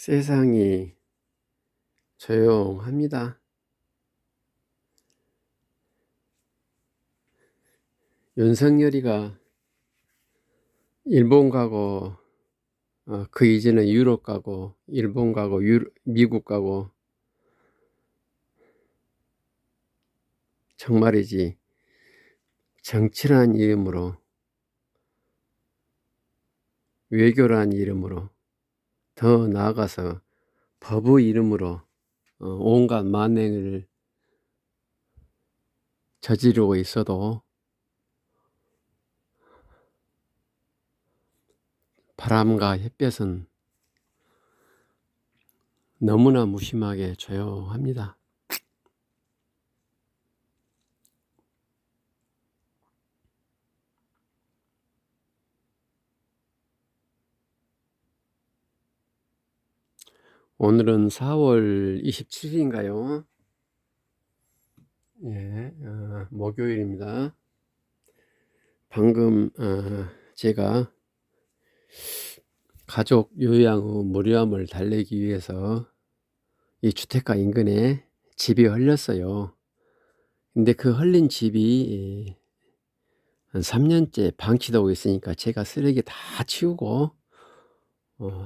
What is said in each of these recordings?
세상이 조용합니다. 윤석열이가 일본 가고, 그 이전에 유럽 가고, 일본 가고, 미국 가고, 정말이지 정치란 이름으로, 외교란 이름으로, 더 나아가서 법의 이름으로 온갖 만행을 저지르고 있어도 바람과 햇볕은 너무나 무심하게 조용합니다. 오늘은 4월 27일인가요? 예, 목요일입니다. 방금 제가 가족 요양 후 무료함을 달래기 위해서 이 주택가 인근에 집이 흘렸어요. 근데 그 흘린 집이 한 3년째 방치되고 있으니까 제가 쓰레기 다 치우고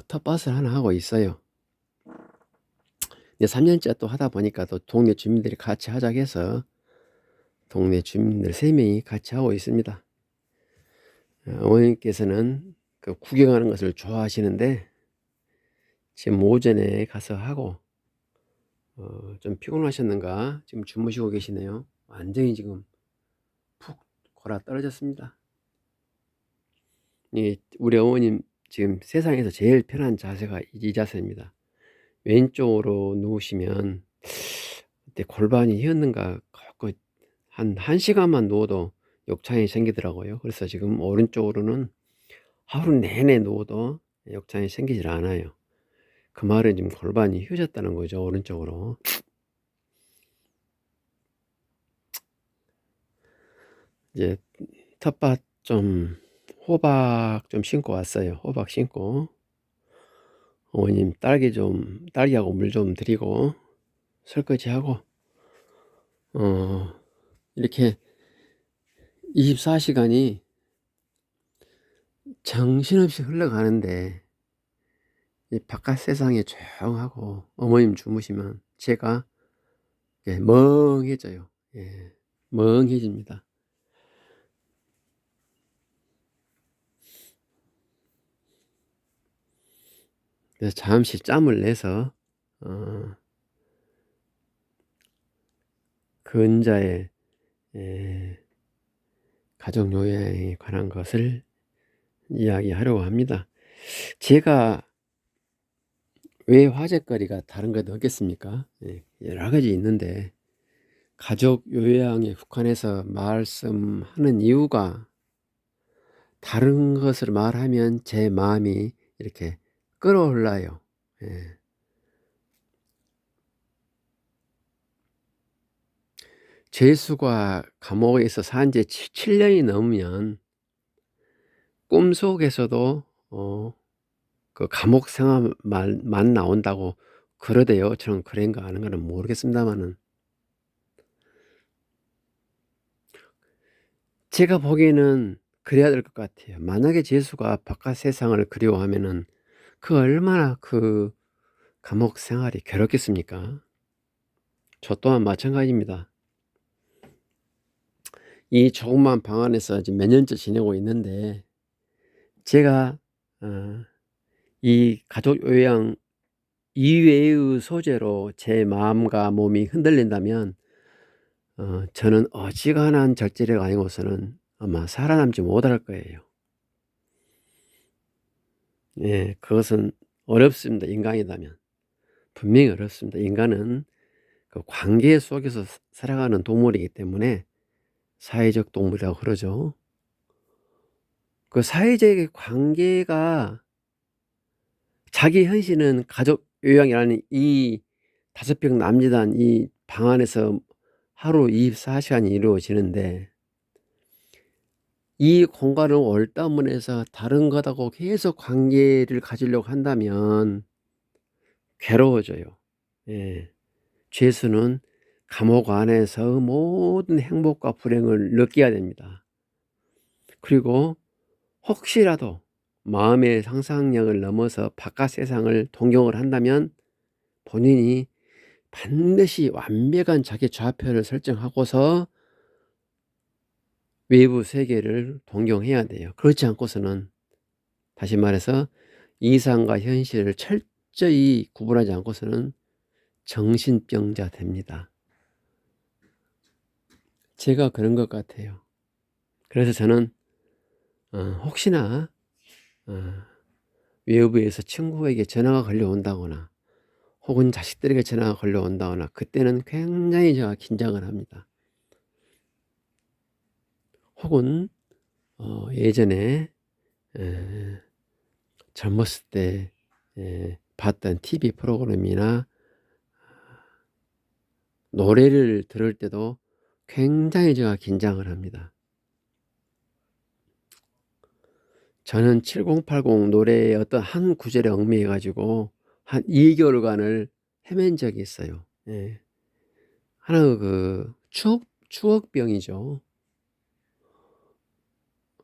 텃밭을 하나 하고 있어요. 근데 3년째 또 하다 보니까 또 동네 주민들이 같이 하자고 해서 동네 주민들 3명이 같이 하고 있습니다. 어머님께서는 그 구경하는 것을 좋아하시는데 지금 오전에 가서 하고 좀 피곤하셨는가 지금 주무시고 계시네요. 완전히 지금 푹 골아 떨어졌습니다. 우리 어머님 지금 세상에서 제일 편한 자세가 이 자세입니다. 왼쪽으로 누우시면 그때 골반이 휘었는가 한 1시간만 누워도 욕창이 생기더라고요. 그래서 지금 오른쪽으로는 하루 내내 누워도 욕창이 생기질 않아요. 그 말은 지금 골반이 휘어졌다는 거죠. 오른쪽으로. 이제 텃밭 좀 호박 좀 심고 왔어요. 호박 심고 어머님 딸기하고 물 좀 드리고 설거지하고 이렇게 24시간이 정신없이 흘러가는데 이 바깥 세상이 조용하고 어머님 주무시면 제가 멍해져요. 멍해집니다. 그래서 잠시 짬을 내서 근자의 가족 요양에 관한 것을 이야기하려고 합니다. 제가 왜 화제거리가 다른 것도 없겠습니까? 여러 가지 있는데 가족 요양에 국한해서 말씀하는 이유가 다른 것을 말하면 제 마음이 이렇게 끌어올라요. 죄수가 감옥에 있어 산 지 7년이 넘으면 꿈속에서도 그 감옥 생활만 나온다고 그러대요. 저는 그런가 아닌가는 모르겠습니다만은 제가 보기에는 그래야 될 것 같아요. 만약에 죄수가 바깥 세상을 그리워하면은 그 얼마나 그 감옥 생활이 괴롭겠습니까? 저 또한 마찬가지입니다. 이 조그만 방 안에서 지금 몇 년째 지내고 있는데 제가 이 가족 요양 이외의 소재로 제 마음과 몸이 흔들린다면 저는 어지간한 절제력 아니고서는 아마 살아남지 못할 거예요. 그것은 어렵습니다. 인간이라면 분명히 어렵습니다. 인간은 그 관계 속에서 살아가는 동물이기 때문에 사회적 동물이라고 그러죠. 그 사회적 관계가 자기 현실은 가족 요양이라는 이 5평 남짓한 이 방 안에서 하루 24시간이 이루어지는데 이 공간을 월담문해서 다른 것하고 계속 관계를 가지려고 한다면 괴로워져요. 예. 죄수는 감옥 안에서 모든 행복과 불행을 느껴야 됩니다. 그리고 혹시라도 마음의 상상력을 넘어서 바깥 세상을 동경을 한다면 본인이 반드시 완벽한 자기 좌표를 설정하고서 외부 세계를 동경해야 돼요. 그렇지 않고서는, 다시 말해서 이상과 현실을 철저히 구분하지 않고서는 정신병자 됩니다. 제가 그런 것 같아요. 그래서 저는 혹시나 외부에서 친구에게 전화가 걸려온다거나 혹은 자식들에게 전화가 걸려온다거나 그때는 굉장히 제가 긴장을 합니다. 혹은 예전에 젊었을 때 봤던 TV 프로그램이나 노래를 들을 때도 굉장히 제가 긴장을 합니다. 저는 7080 노래의 어떤 한 구절에 얽매여 가지고 한 2개월간을 헤맨 적이 있어요. 예. 하나의 그 추억병이죠.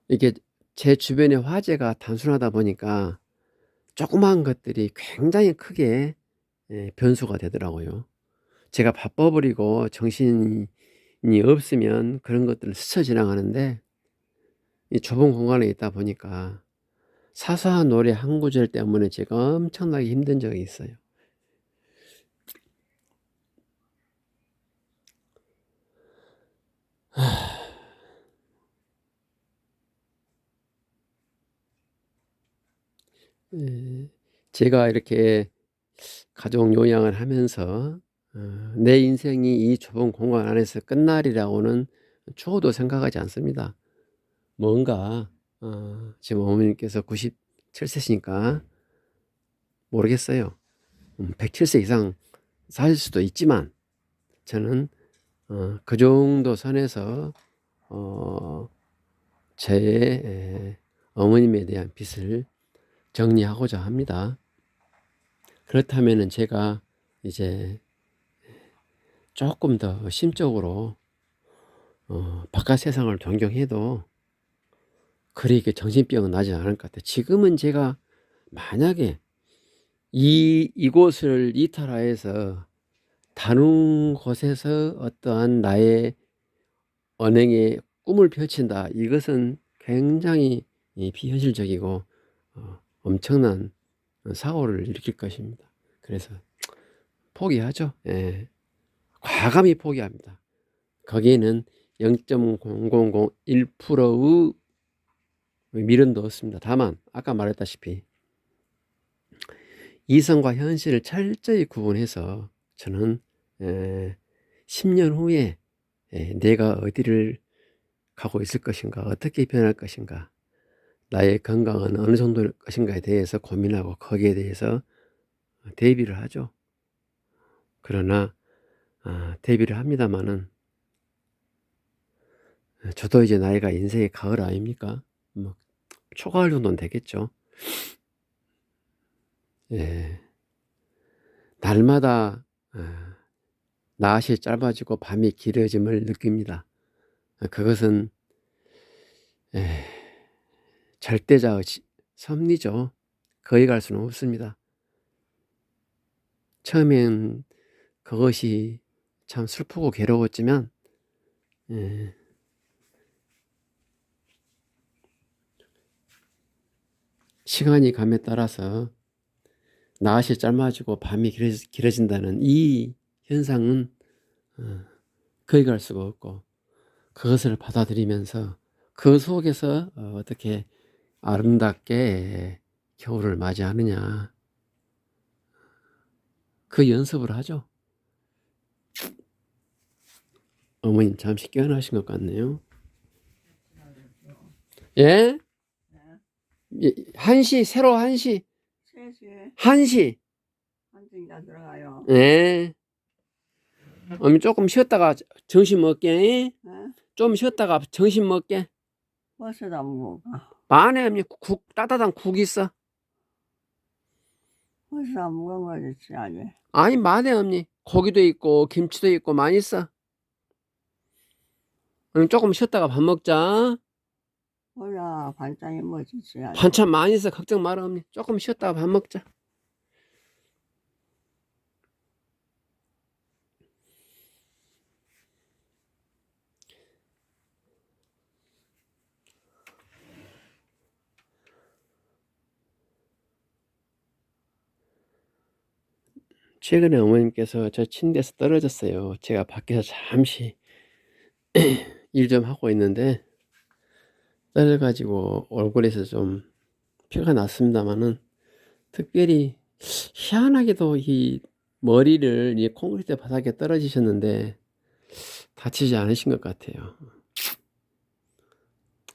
이게 제 주변의 화제가 단순하다 보니까 조그마한 것들이 굉장히 크게 변수가 되더라고요. 제가 바빠 버리고 정신이 없으면 그런 것들을 스쳐 지나가는데 이 좁은 공간에 있다 보니까 사소한 노래 한 구절 때문에 제가 엄청나게 힘든 적이 있어요. 제가 이렇게 가족 요양을 하면서 내 인생이 이 좁은 공간 안에서 끝날이라고는 추호도 생각하지 않습니다. 뭔가 지금 어머님께서 97세시니까 모르겠어요. 107세 이상 사실 수도 있지만 저는 그 정도 선에서 제 어머님에 대한 빚을 정리하고자 합니다. 그렇다면은 제가 이제 조금 더 심적으로 바깥 세상을 동경해도 그리 정신병은 나지 않을 것 같아요. 지금은 제가 만약에 이곳을 이탈하여서 다른 곳에서 어떠한 나의 언행의 꿈을 펼친다. 이것은 굉장히 비현실적이고 엄청난 사고를 일으킬 것입니다. 그래서 포기하죠. 예. 과감히 포기합니다. 거기에는 0.0001%의 미련도 없습니다. 다만 아까 말했다시피 이성과 현실을 철저히 구분해서 저는 10년 후에 내가 어디를 가고 있을 것인가, 어떻게 변할 것인가, 나의 건강은 어느 정도일 것인가에 대해서 고민하고 거기에 대해서 대비를 하죠. 그러나 대비를 합니다마는 저도 이제 나이가 인생의 가을 아닙니까? 뭐 초가을 정도는 되겠죠. 예. 날마다 낮이 짧아지고 밤이 길어짐을 느낍니다. 그것은 절대자의 섭리죠. 거기 갈 수는 없습니다. 처음엔 그것이 참 슬프고 괴로웠지만 시간이 감에 따라서 낮이 짧아지고 밤이 길어진다는 이 현상은 거기 갈 수가 없고 그것을 받아들이면서 그 속에서 어떻게 아름답게 겨울을 맞이하느냐, 그 연습을 하죠. 어머님 잠시 깨어나신 것 같네요. 예? 1시, 새로 1시. 3시 1시. 한층이나 들어가요. 예. 어머니 조금 쉬었다가 점심 먹게. 네? 좀 쉬었다가 점심 먹게. 버스도 안 먹어. 안에 따뜻한 국 있어. 벌써 무거운 거 좋지, 아니. 아니, 많네, 어머니. 고기도 있고, 김치도 있고, 많이 있어. 그럼 조금 쉬었다가 밥 먹자. 몰라, 반찬이 뭐 좋지, 아니. 반찬 많이 있어. 걱정 마라, 어머니. 조금 쉬었다가 밥 먹자. 최근에 어머님께서 저 침대에서 떨어졌어요. 제가 밖에서 잠시 일 좀 하고 있는데, 떨어가지고 얼굴에서 좀 피가 났습니다만은, 특별히 희한하게도 이 머리를 이 콘크리트 바닥에 떨어지셨는데 다치지 않으신 것 같아요.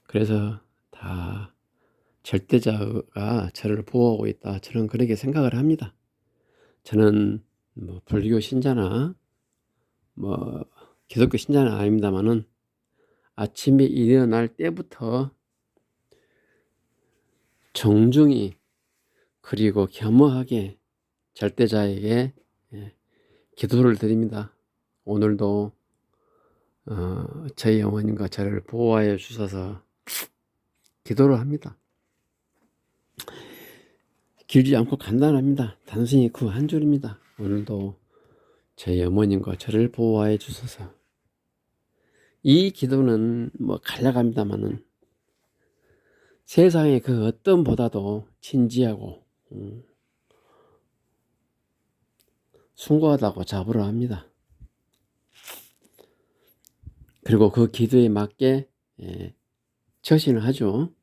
그래서 다 절대자가 저를 보호하고 있다, 저는 그렇게 생각을 합니다. 저는 뭐 불교 신자나 뭐 기독교 신자는 아닙니다만은 아침에 일어날 때부터 정중히 그리고 겸허하게 절대자에게 기도를 드립니다. 오늘도 저희 어머님과 저를 보호하여 주셔서 기도를 합니다. 길지 않고 간단합니다. 단순히 그 한 줄입니다. 오늘도 저희 어머님과 저를 보호하여 주셔서. 이 기도는 뭐 간략합니다만은 세상의 그 어떤 보다도 진지하고 숭고하다고 자부를 합니다. 그리고 그 기도에 맞게 처신을 하죠.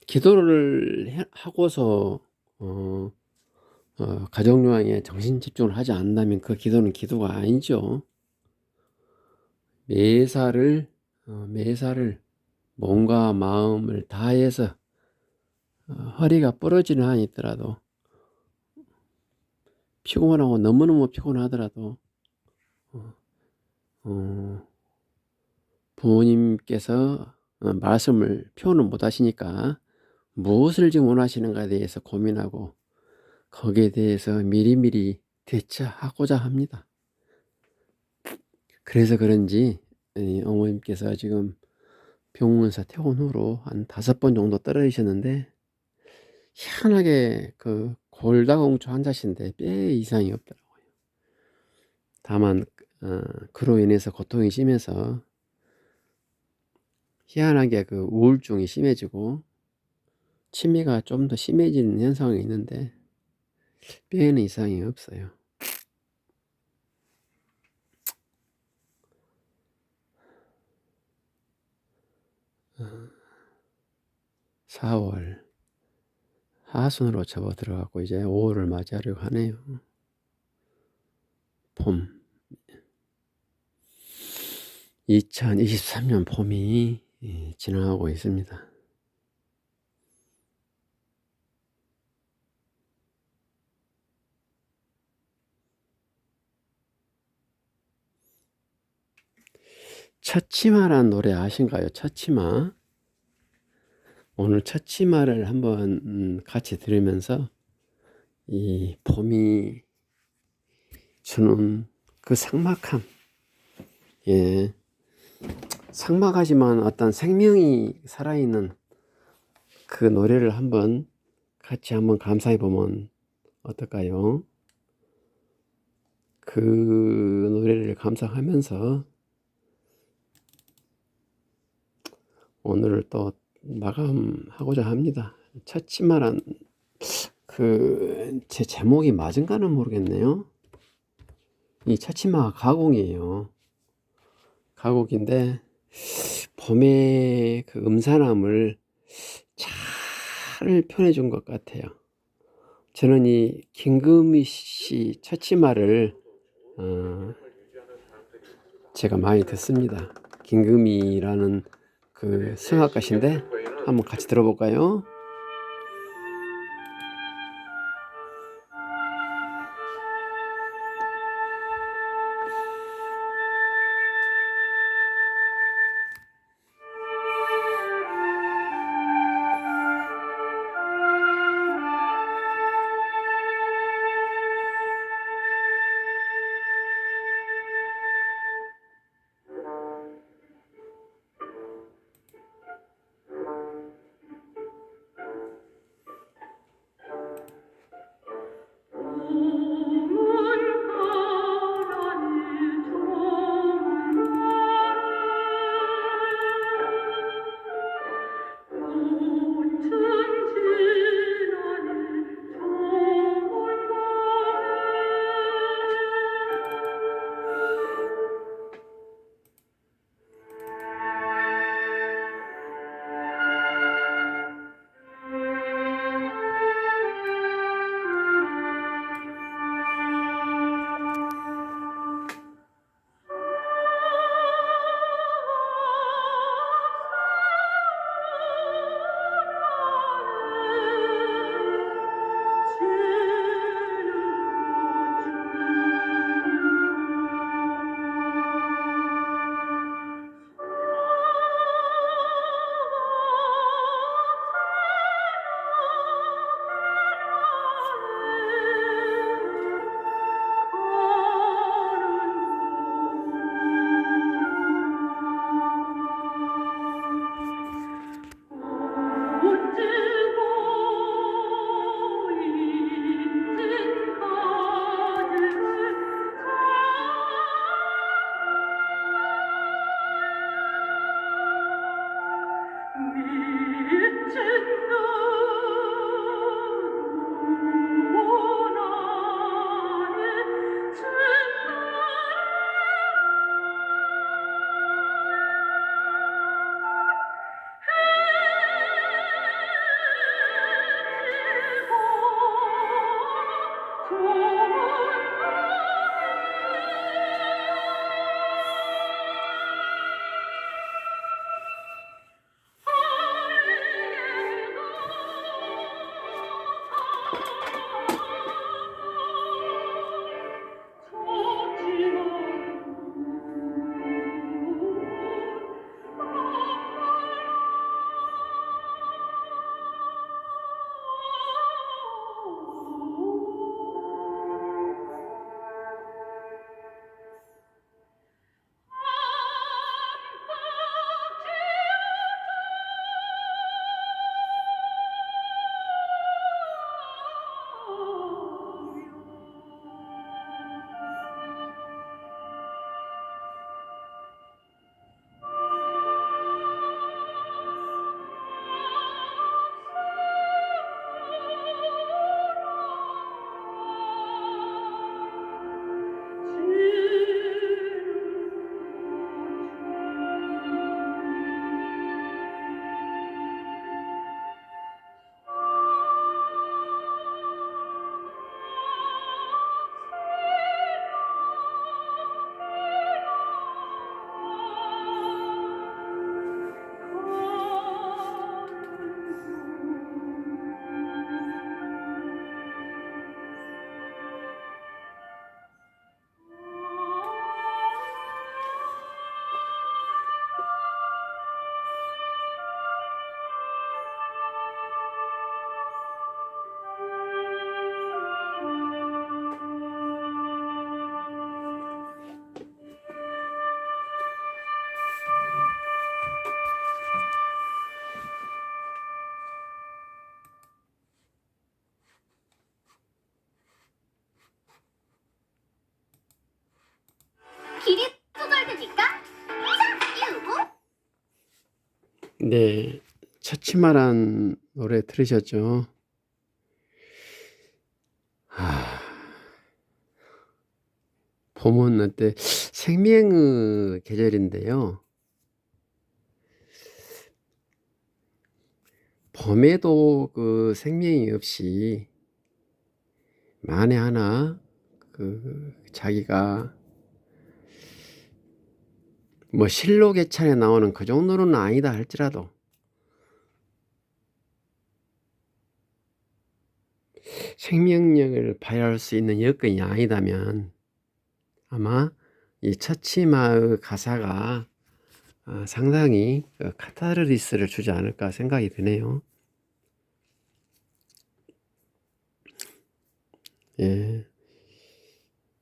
기도를 하고서 가정요양에 정신 집중을 하지 않는다면 그 기도는 기도가 아니죠. 매사를 몸과 마음을 다해서 허리가 부러지는 한이 있더라도, 피곤하고 너무너무 피곤하더라도 부모님께서 말씀을 표현을 못 하시니까 무엇을 지금 원하시는가에 대해서 고민하고 거기에 대해서 미리미리 대처하고자 합니다. 그래서 그런지 어머님께서 지금 병원에서 퇴원 후로 한 5번 정도 떨어지셨는데, 희한하게 그 골다공증 환자신데 뼈에 이상이 없더라고요. 다만 그로 인해서 고통이 심해서 희한하게 그 우울증이 심해지고 치매가 좀 더 심해지는 현상이 있는데 뼈에는 이상이 없어요. 4월 하순으로 접어 들어가고 이제 5월을 맞이하려고 하네요. 봄, 2023년 봄이 지나가고 있습니다. 첫치마란 노래 아신가요? 첫치마. 오늘 첫치마를 한번 같이 들으면서 이 봄이 주는 그 삭막함, 삭막하지만 어떤 생명이 살아있는 그 노래를 같이 한번 감상해 보면 어떨까요? 그 노래를 감상하면서 오늘을 또 마감하고자 합니다. 첫치마란 제 제목이 맞은가는 모르겠네요. 이 첫치마가 가곡이에요. 가곡인데 봄의 그 음산함을 잘 표현해 준 것 같아요. 저는 이 김금희 씨 첫치마를 제가 많이 듣습니다. 김금희라는 그 성악가신데 한번 같이 들어볼까요? 길이 조절되니까 자, 유부. 네, 처치마란 노래 들으셨죠? 봄은 어때 생명의 계절인데요. 봄에도 그 생명이 없이 만에 하나 그 자기가 뭐 실록예찬에 나오는 그 정도는 아니다 할지라도 생명력을 발휘할 수 있는 여건이 아니다면 아마 이 처치마의 가사가 상당히 카타르시스를 주지 않을까 생각이 드네요. 예,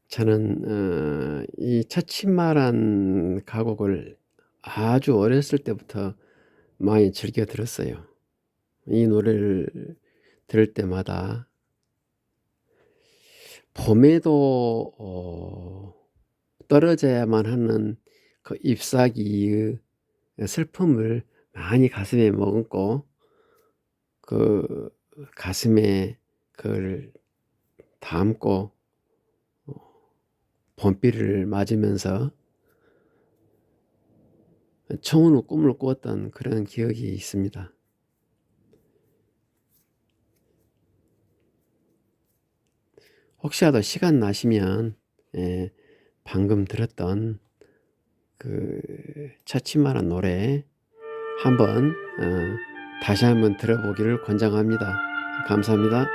저는 이 처치마란 가곡을 아주 어렸을 때부터 많이 즐겨 들었어요. 이 노래를 들을 때마다 봄에도 떨어져야만 하는 그 잎사귀의 슬픔을 많이 가슴에 머금고 그 가슴에 그걸 담고 봄비를 맞으면서 청운의 꿈을 꾸었던 그런 기억이 있습니다. 혹시라도 시간 나시면 방금 들었던 그 처치마란 노래 한번 다시 한번 들어보기를 권장합니다. 감사합니다.